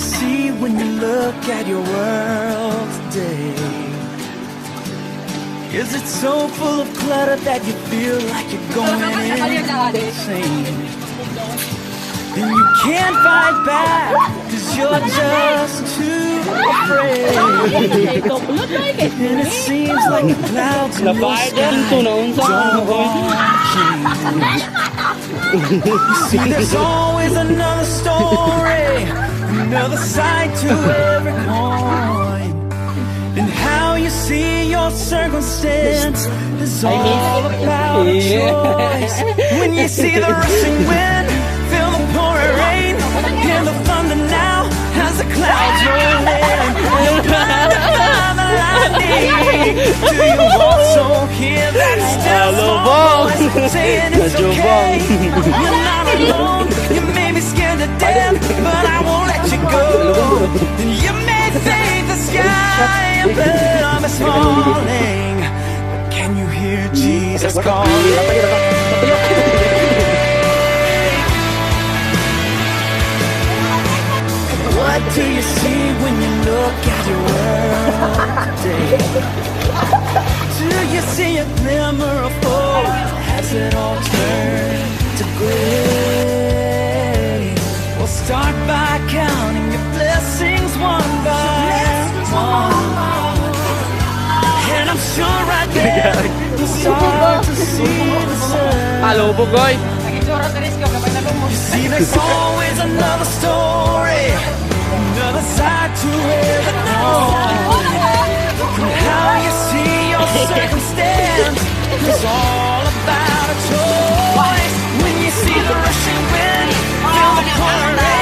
see when you look at your world today? Is it so full of clutter that you feel like you're going insane? Then you can't fight back, cause you're just too afraid. And it seems like the clouds in your sky don't want to change. You see, there's always another story, another side to every coin. And how you see your circumstance is all about a choice. When you see the rushing wind, feel the pouring rain, hear the thunder now as the clouds roll in. You're blinded by the lightning. Do you also hear that still small voice saying it's okay? You're not alone. You may be scared to death, but I won't let you go. You may think the sky above is falling, but can you hear Jesus calling? What do you see when you look at your world today? Do you see a glimmer of hope? Has it all turned to gray? Well, start by counting your blessings one by one. And I'm sure right there you'll start to see the sun. Halo, Bugoy. You see, there's always another story, another side to every coin. And how you see your circumstance is all about a choice. When you see the rushing wind, feel the pouring rain.